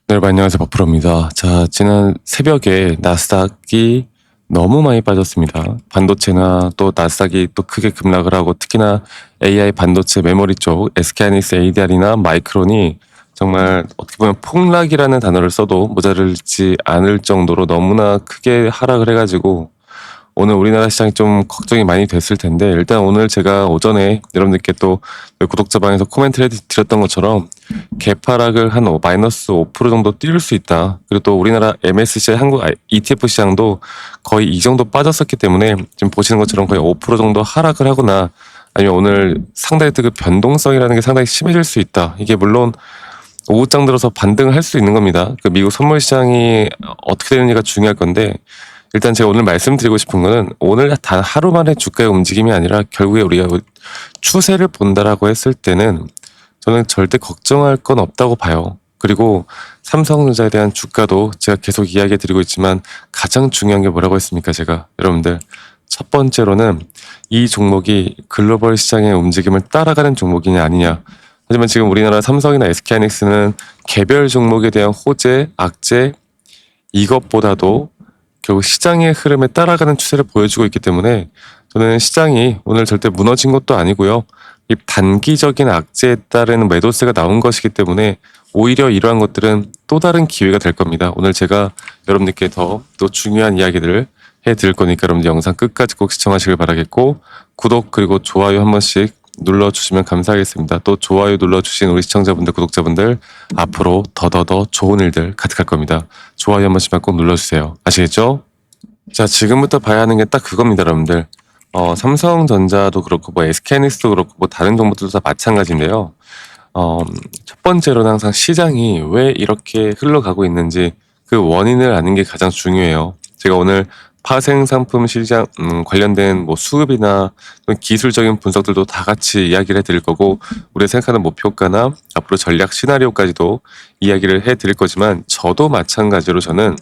네, 여러분 안녕하세요. 박프로입니다. 자, 지난 새벽에 나스닥이 너무 많이 빠졌습니다. 반도체나 또 나스닥이 또 크게 급락을 하고 특히나 AI 반도체 메모리 쪽 SK하이닉스 ADR이나 마이크론이 정말 어떻게 보면 폭락이라는 단어를 써도 모자르지 않을 정도로 너무나 크게 하락을 해가지고 오늘 우리나라 시장이 좀 걱정이 많이 됐을 텐데, 일단 오늘 제가 오전에 여러분들께 또 구독자방에서 코멘트를 드렸던 것처럼 개파락을 한 마이너스 5% 정도 뛸 수 있다. 그리고 또 우리나라 MSCI 한국 ETF 시장도 거의 이 정도 빠졌었기 때문에 지금 보시는 것처럼 거의 5% 정도 하락을 하거나 아니면 오늘 상당히 그 변동성이라는 게 상당히 심해질 수 있다. 이게 물론 오후장 들어서 반등을 할 수 있는 겁니다. 그 미국 선물 시장이 어떻게 되는지가 중요할 건데, 일단 제가 오늘 말씀드리고 싶은 거는 오늘 단 하루 만에 주가의 움직임이 아니라 결국에 우리가 추세를 본다라고 했을 때는 저는 절대 걱정할 건 없다고 봐요. 그리고 삼성전자에 대한 주가도 제가 계속 이야기 드리고 있지만 가장 중요한 게 뭐라고 했습니까? 제가 여러분들 첫 번째로는 이 종목이 글로벌 시장의 움직임을 따라가는 종목이냐 아니냐. 하지만 지금 우리나라 삼성이나 SK하이닉스는 개별 종목에 대한 호재, 악재 이것보다도 결국 시장의 흐름에 따라가는 추세를 보여주고 있기 때문에 저는 시장이 오늘 절대 무너진 것도 아니고요. 이 단기적인 악재에 따른 매도세가 나온 것이기 때문에 오히려 이러한 것들은 또 다른 기회가 될 겁니다. 오늘 제가 여러분들께 더 또 중요한 이야기들을 해드릴 거니까 여러분들 영상 끝까지 꼭 시청하시길 바라겠고, 구독 그리고 좋아요 한 번씩 눌러주시면 감사하겠습니다. 또 좋아요 눌러주신 우리 시청자분들, 구독자분들 앞으로 더더더 좋은 일들 가득할 겁니다. 좋아요 한 번씩만 꼭 눌러주세요. 아시겠죠? 자, 지금부터 봐야 하는 게 딱 그겁니다, 여러분들. 삼성전자도 그렇고 뭐 SK하이닉스도 그렇고 뭐 다른 종목들도 다 마찬가지인데요. 첫 번째로는 항상 시장이 왜 이렇게 흘러가고 있는지 그 원인을 아는 게 가장 중요해요. 제가 오늘 파생상품 시장 관련된 뭐 수급이나 기술적인 분석들도 다 같이 이야기를 해드릴 거고, 우리가 생각하는 목표가나 앞으로 전략 시나리오까지도 이야기를 해드릴 거지만, 저도 마찬가지로 저는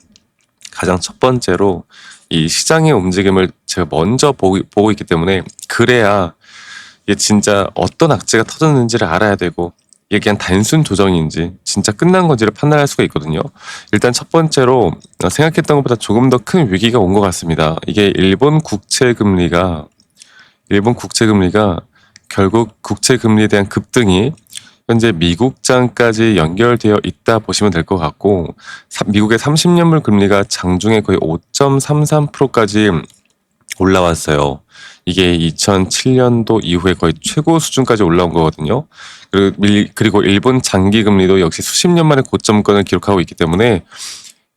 가장 첫 번째로 이 시장의 움직임을 제가 먼저 보고 있기 때문에, 그래야 이게 진짜 어떤 악재가 터졌는지를 알아야 되고 이게 그냥 단순 조정인지 진짜 끝난 건지를 판단할 수가 있거든요. 일단 첫 번째로 생각했던 것보다 조금 더 큰 위기가 온 것 같습니다. 이게 일본 국채 금리가 결국 국채 금리에 대한 급등이 현재 미국장까지 연결되어 있다 보시면 될 것 같고, 미국의 30년물 금리가 장중에 거의 5.33%까지 올라왔어요. 이게 2007년도 이후에 거의 최고 수준까지 올라온 거거든요. 그리고 일본 장기 금리도 역시 수십 년 만에 고점권을 기록하고 있기 때문에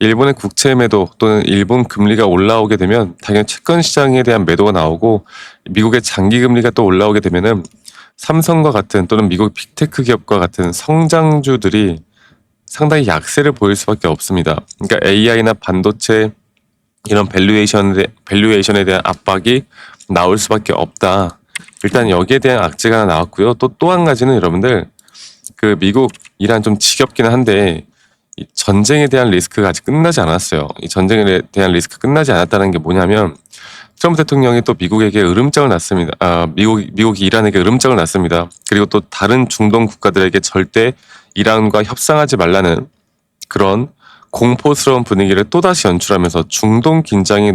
일본의 국채 매도 또는 일본 금리가 올라오게 되면 당연히 채권 시장에 대한 매도가 나오고, 미국의 장기 금리가 또 올라오게 되면은 삼성과 같은 또는 미국 빅테크 기업과 같은 성장주들이 상당히 약세를 보일 수밖에 없습니다. 그러니까 AI나 반도체 이런 밸류에이션에 대한 압박이 나올 수밖에 없다. 일단 여기에 대한 악재가 하나 나왔고요. 또 한 가지는 여러분들, 그 미국 이란 좀 지겹기는 한데 이 전쟁에 대한 리스크가 아직 끝나지 않았어요. 이 전쟁에 대한 리스크 끝나지 않았다는 게 뭐냐면, 트럼프 대통령이 또 미국에게 으름장을 놨습니다. 미국이 이란에게 으름장을 놨습니다. 그리고 또 다른 중동 국가들에게 절대 이란과 협상하지 말라는 그런 공포스러운 분위기를 또다시 연출하면서 중동 긴장이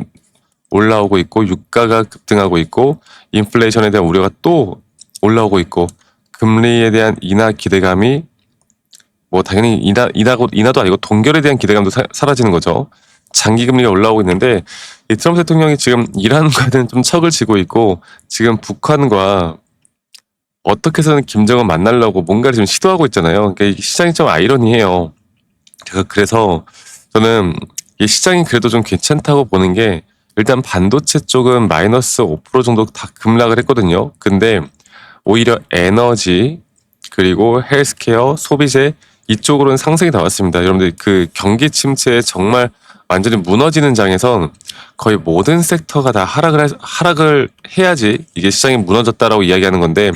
올라오고 있고, 유가가 급등하고 있고, 인플레이션에 대한 우려가 또 올라오고 있고, 금리에 대한 인하 기대감이 뭐 당연히 인하도 아니고 동결에 대한 기대감도 사라지는 거죠. 장기 금리가 올라오고 있는데, 이 트럼프 대통령이 지금 이란과는 좀 척을 지고 있고, 지금 북한과 어떻게 해서는 김정은 만나려고 뭔가를 지금 시도하고 있잖아요. 그러니까 이 시장이 좀 아이러니해요. 그래서 저는 이 시장이 그래도 좀 괜찮다고 보는 게, 일단 반도체 쪽은 마이너스 5% 정도 다 급락을 했거든요. 근데 오히려 에너지 그리고 헬스케어, 소비재 이쪽으로는 상승이 나왔습니다. 여러분들 그 경기 침체에 정말 완전히 무너지는 장에선 거의 모든 섹터가 다 하락을 해야지 이게 시장이 무너졌다라고 이야기하는 건데,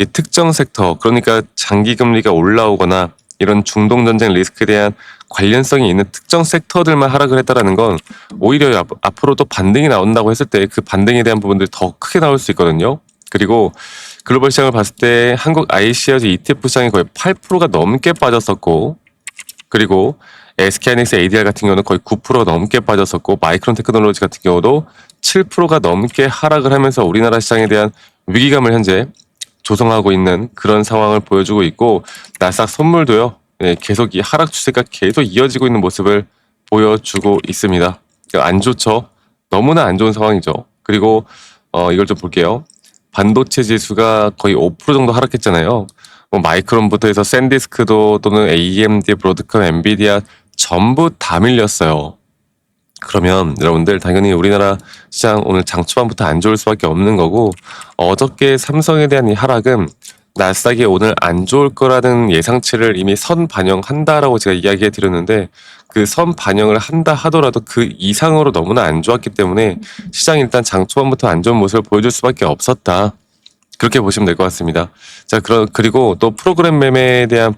이 특정 섹터, 그러니까 장기 금리가 올라오거나 이런 중동 전쟁 리스크에 대한 관련성이 있는 특정 섹터들만 하락을 했다라는 건 오히려 앞으로 또 반등이 나온다고 했을 때 그 반등에 대한 부분들이 더 크게 나올 수 있거든요. 그리고 글로벌 시장을 봤을 때 한국 ICRG ETF 시장이 거의 8%가 넘게 빠졌었고, 그리고 SK하이닉스 ADR 같은 경우는 거의 9% 넘게 빠졌었고 마이크론 테크놀로지 같은 경우도 7%가 넘게 하락을 하면서 우리나라 시장에 대한 위기감을 현재 조성하고 있는 그런 상황을 보여주고 있고 나스닥 선물도요. 계속 이 하락 추세가 계속 이어지고 있는 모습을 보여주고 있습니다. 안 좋죠. 너무나 안 좋은 상황이죠. 그리고 이걸 좀 볼게요. 반도체 지수가 거의 5% 정도 하락했잖아요. 뭐 마이크론부터 해서 샌디스크도 또는 AMD, 브로드컴, 엔비디아 전부 다 밀렸어요. 그러면 여러분들 당연히 우리나라 시장 오늘 장 초반부터 안 좋을 수밖에 없는 거고 어저께 삼성에 대한 이 하락은 나스닥이 오늘 안 좋을 거라는 예상치를 이미 선 반영한다라고 제가 이야기해 드렸는데 그 선 반영을 한다 하더라도 그 이상으로 너무나 안 좋았기 때문에 시장이 일단 장 초반부터 안 좋은 모습을 보여줄 수밖에 없었다. 그렇게 보시면 될 것 같습니다. 자, 그리고 또 프로그램 매매에 대한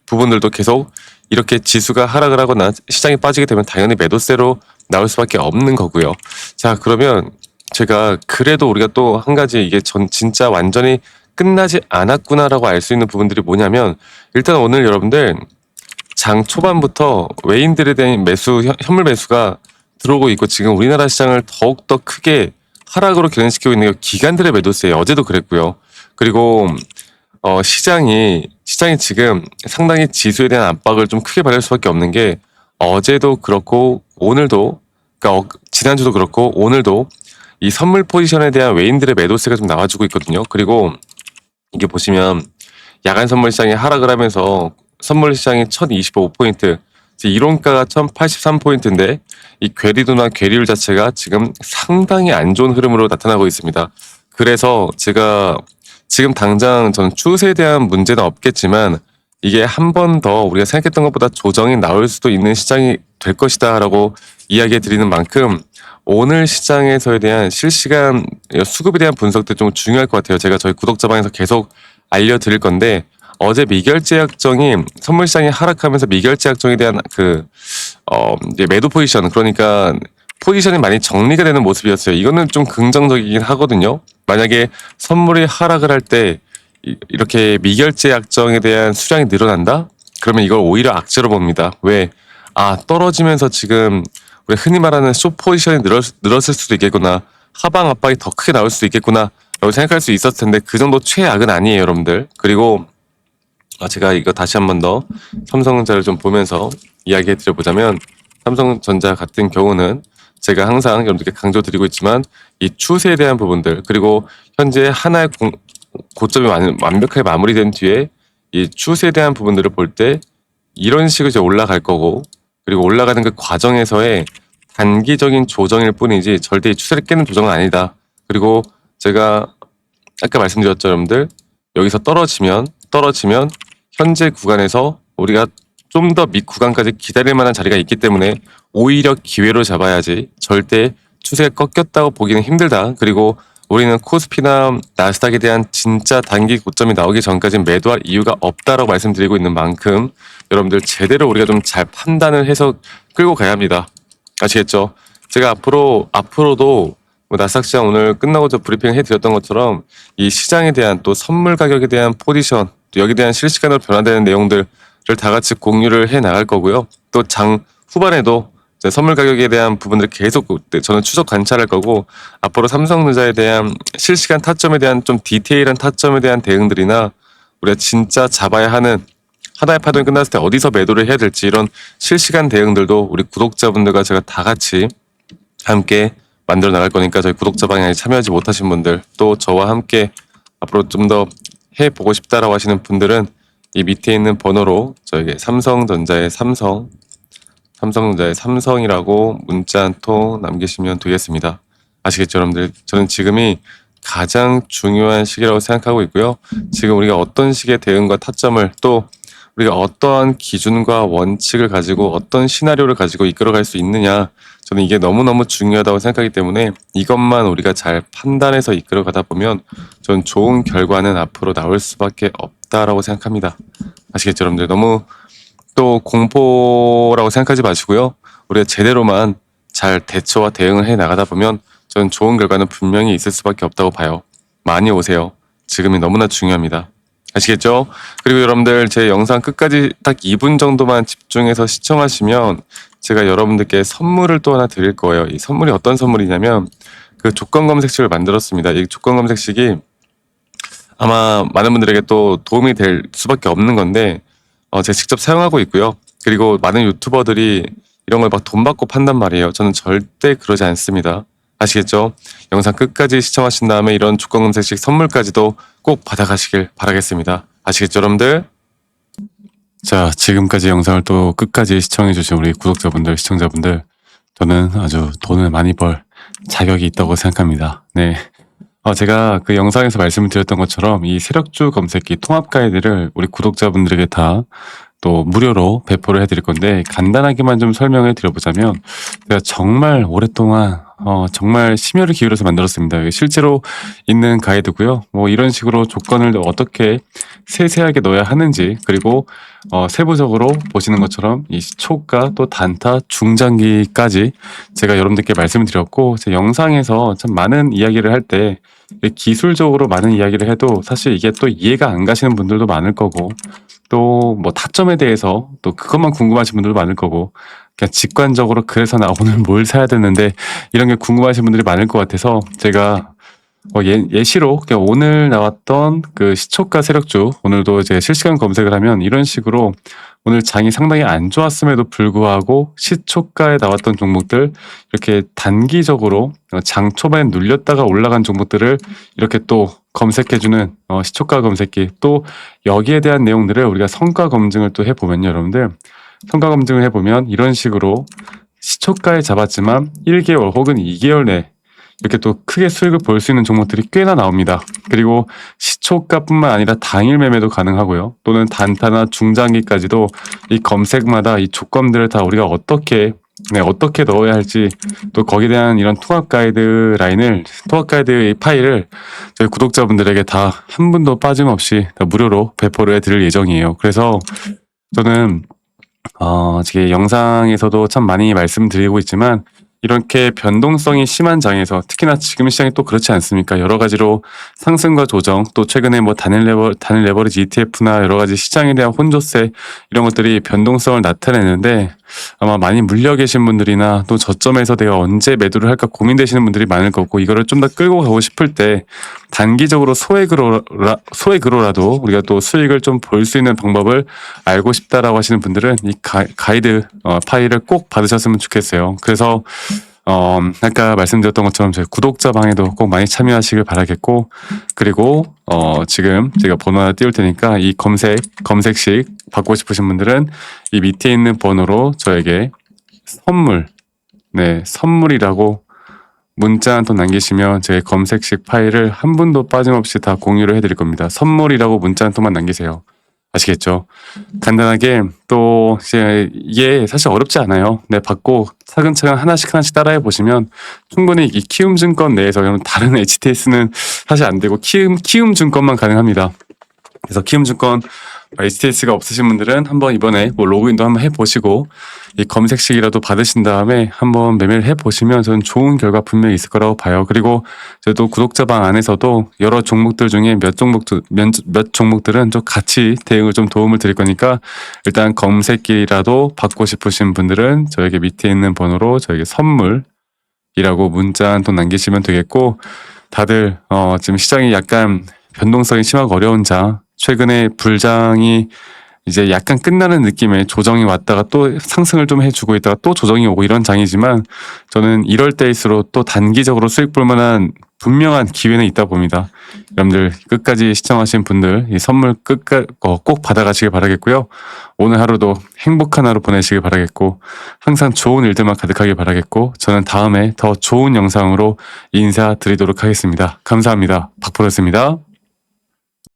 부분들도 계속 이렇게 지수가 하락을 하거나 시장이 빠지게 되면 당연히 매도세로 나올 수밖에 없는 거고요. 자, 그러면 제가 그래도 우리가 또 한 가지 이게 진짜 완전히 끝나지 않았구나라고 알 수 있는 부분들이 뭐냐면 일단 오늘 여러분들 장 초반부터 외인들에 대한 현물 매수가 들어오고 있고 지금 우리나라 시장을 더욱더 크게 하락으로 견인시키고 있는 게 기관들의 매도세예요. 어제도 그랬고요. 그리고 시장이 지금 상당히 지수에 대한 압박을 좀 크게 받을 수밖에 없는 게 어제도 그렇고 오늘도 그러니까 지난주도 그렇고 오늘도 이 선물 포지션에 대한 외인들의 매도세가 좀 나와주고 있거든요. 그리고 이게 보시면 야간 선물 시장이 하락을 하면서 선물 시장이 1025포인트, 이론가가 1083포인트인데 이 괴리도나 괴리율 자체가 지금 상당히 안 좋은 흐름으로 나타나고 있습니다. 그래서 제가 지금 당장 전 추세에 대한 문제는 없겠지만 이게 한 번 더 우리가 생각했던 것보다 조정이 나올 수도 있는 시장이 될 것이다 라고 이야기해 드리는 만큼 오늘 시장에서에 대한 실시간 수급에 대한 분석도 좀 중요할 것 같아요. 제가 저희 구독자방에서 계속 알려드릴 건데 어제 미결제 약정이 선물 시장이 하락하면서 미결제 약정에 대한 이제 매도 포지션 그러니까 포지션이 많이 정리가 되는 모습이었어요. 이거는 좀 긍정적이긴 하거든요. 만약에 선물이 하락을 할 때 이렇게 미결제 약정에 대한 수량이 늘어난다? 그러면 이걸 오히려 악재로 봅니다. 왜? 떨어지면서 지금 우리 흔히 말하는 숏 포지션이 늘었을 수도 있겠구나. 하방 압박이 더 크게 나올 수도 있겠구나. 라고 생각할 수 있었을 텐데 그 정도 최악은 아니에요, 여러분들. 그리고 제가 이거 다시 한 번 더 삼성전자를 좀 보면서 이야기해 드려보자면 삼성전자 같은 경우는 제가 항상 여러분들께 강조드리고 있지만 이 추세에 대한 부분들 그리고 현재 하나의 고점이 완벽하게 마무리된 뒤에 이 추세에 대한 부분들을 볼 때 이런 식으로 이제 올라갈 거고 그리고 올라가는 그 과정에서의 단기적인 조정일 뿐이지 절대 이 추세를 깨는 조정은 아니다. 그리고 제가 아까 말씀드렸죠, 여러분들. 여기서 떨어지면 현재 구간에서 우리가 좀 더 밑 구간까지 기다릴 만한 자리가 있기 때문에 오히려 기회로 잡아야지 절대 추세가 꺾였다고 보기는 힘들다. 그리고 우리는 코스피나 나스닥에 대한 진짜 단기 고점이 나오기 전까지 매도할 이유가 없다라고 말씀드리고 있는 만큼 여러분들 제대로 우리가 좀 잘 판단을 해서 끌고 가야 합니다. 아시겠죠? 제가 앞으로도 나스닥 시장 오늘 끝나고 저 브리핑 해드렸던 것처럼 이 시장에 대한 또 선물 가격에 대한 포지션 또 여기에 대한 실시간으로 변화되는 내용들을 다 같이 공유를 해 나갈 거고요. 또 장 후반에도 선물 가격에 대한 부분들을 계속 저는 추적 관찰할 거고 앞으로 삼성전자에 대한 실시간 타점에 대한 좀 디테일한 타점에 대한 대응들이나 우리가 진짜 잡아야 하는 하나의 파동이 끝났을 때 어디서 매도를 해야 될지 이런 실시간 대응들도 우리 구독자분들과 제가 다 같이 함께 만들어 나갈 거니까 저희 구독자방에 참여하지 못하신 분들 또 저와 함께 앞으로 좀 더 해보고 싶다라고 하시는 분들은 이 밑에 있는 번호로 저에게 삼성전자의 삼성이라고 문자 한 통 남기시면 되겠습니다. 아시겠죠, 여러분들? 저는 지금이 가장 중요한 시기라고 생각하고 있고요. 지금 우리가 어떤 식의 대응과 타점을 또 우리가 어떠한 기준과 원칙을 가지고 어떤 시나리오를 가지고 이끌어갈 수 있느냐 저는 이게 너무너무 중요하다고 생각하기 때문에 이것만 우리가 잘 판단해서 이끌어가다 보면 저는 좋은 결과는 앞으로 나올 수밖에 없다라고 생각합니다. 아시겠죠, 여러분들? 너무 또 공포라고 생각하지 마시고요. 우리가 제대로만 잘 대처와 대응을 해 나가다 보면 저는 좋은 결과는 분명히 있을 수밖에 없다고 봐요. 많이 오세요. 지금이 너무나 중요합니다. 아시겠죠? 그리고 여러분들 제 영상 끝까지 딱 2분 정도만 집중해서 시청하시면 제가 여러분들께 선물을 또 하나 드릴 거예요. 이 선물이 어떤 선물이냐면 그 조건 검색식을 만들었습니다. 이 조건 검색식이 아마 많은 분들에게 또 도움이 될 수밖에 없는 건데 제가 직접 사용하고 있고요. 그리고 많은 유튜버들이 이런 걸 막 돈 받고 판단 말이에요. 저는 절대 그러지 않습니다. 아시겠죠? 영상 끝까지 시청하신 다음에 이런 조건 검색식 선물까지도 꼭 받아가시길 바라겠습니다. 아시겠죠, 여러분들? 자, 지금까지 영상을 또 끝까지 시청해주신 우리 구독자분들, 시청자분들, 저는 아주 돈을 많이 벌 자격이 있다고 생각합니다. 네. 제가 그 영상에서 말씀을 드렸던 것처럼 이 세력주 검색기 통합 가이드를 우리 구독자분들에게 다 또 무료로 배포를 해드릴 건데, 간단하게만 좀 설명해 드려보자면, 제가 정말 오랫동안 정말 심혈을 기울여서 만들었습니다. 이게 실제로 있는 가이드고요. 뭐 이런 식으로 조건을 어떻게 세세하게 넣어야 하는지, 그리고 세부적으로 보시는 것처럼 이 시초가 또 단타 중장기까지 제가 여러분들께 말씀을 드렸고, 제 영상에서 참 많은 이야기를 할 때 기술적으로 많은 이야기를 해도 사실 이게 또 이해가 안 가시는 분들도 많을 거고, 또 뭐 타점에 대해서 또 그것만 궁금하신 분들도 많을 거고, 그냥 직관적으로 그래서 나 오늘 뭘 사야 되는데 이런 게 궁금하신 분들이 많을 것 같아서 제가 예시로 그냥 오늘 나왔던 그 시초가 세력주, 오늘도 이제 실시간 검색을 하면 이런 식으로 오늘 장이 상당히 안 좋았음에도 불구하고 시초가에 나왔던 종목들, 이렇게 단기적으로 장 초반에 눌렸다가 올라간 종목들을 이렇게 또 검색해주는 시초가 검색기, 또 여기에 대한 내용들을 우리가 성과 검증을 또 해보면요, 여러분들 성과 검증을 해보면 이런 식으로 시초가에 잡았지만 1개월 혹은 2개월 내 이렇게 또 크게 수익을 볼 수 있는 종목들이 꽤나 나옵니다. 그리고 시초가뿐만 아니라 당일 매매도 가능하고요. 또는 단타나 중장기까지도 이 검색마다 이 조건들을 다 우리가 어떻게 넣어야 할지, 또 거기에 대한 이런 통합 가이드 이 파일을 저희 구독자분들에게 다 한 분도 빠짐없이 다 무료로 배포를 해드릴 예정이에요. 그래서 저는 지금 영상에서도 참 많이 말씀드리고 있지만, 이렇게 변동성이 심한 장에서, 특히나 지금 시장이 또 그렇지 않습니까? 여러 가지로 상승과 조정, 또 최근에 뭐 단일 레버리지 ETF나 여러 가지 시장에 대한 혼조세, 이런 것들이 변동성을 나타내는데, 아마 많이 물려 계신 분들이나 또 저점에서 내가 언제 매도를 할까 고민되시는 분들이 많을 거고, 이거를 좀 더 끌고 가고 싶을 때 단기적으로 소액으로라도 우리가 또 수익을 좀 볼 수 있는 방법을 알고 싶다라고 하시는 분들은 이 가이드 파일을 꼭 받으셨으면 좋겠어요. 그래서 아까 말씀드렸던 것처럼 저희 구독자 방에도 꼭 많이 참여하시길 바라겠고, 그리고 지금 제가 번호 하나 띄울 테니까 이 검색식 받고 싶으신 분들은 이 밑에 있는 번호로 저에게 선물이라고 문자 한 통 남기시면 제 검색식 파일을 한 분도 빠짐없이 다 공유를 해드릴 겁니다. 선물이라고 문자 한 통만 남기세요. 아시겠죠? 간단하게 또 이게 사실 어렵지 않아요. 네, 받고 차근차근 하나씩 따라해 보시면 충분히 이 키움증권 내에서 다른 HTS는 사실 안 되고 키움증권만 가능합니다. 그래서 키움증권 HTS가 없으신 분들은 한번 이번에 뭐 로그인도 한번 해보시고 이 검색식이라도 받으신 다음에 한번 매매를 해보시면 저는 좋은 결과 분명히 있을 거라고 봐요. 그리고 저도 구독자방 안에서도 여러 종목들 중에 몇 종목들은 좀 같이 대응을 좀 도움을 드릴 거니까, 일단 검색기라도 받고 싶으신 분들은 저에게 밑에 있는 번호로 저에게 선물이라고 문자 한 통 남기시면 되겠고, 다들 지금 시장이 약간 변동성이 심하고 어려운 장, 최근에 불장이 이제 약간 끝나는 느낌의 조정이 왔다가 또 상승을 좀 해주고 있다가 또 조정이 오고 이런 장이지만, 저는 이럴 때일수록 또 단기적으로 수익 볼 만한 분명한 기회는 있다 봅니다. 여러분들 끝까지 시청하신 분들 이 선물 꼭 받아가시길 바라겠고요. 오늘 하루도 행복한 하루 보내시길 바라겠고, 항상 좋은 일들만 가득하길 바라겠고, 저는 다음에 더 좋은 영상으로 인사드리도록 하겠습니다. 감사합니다. 박프로였습니다.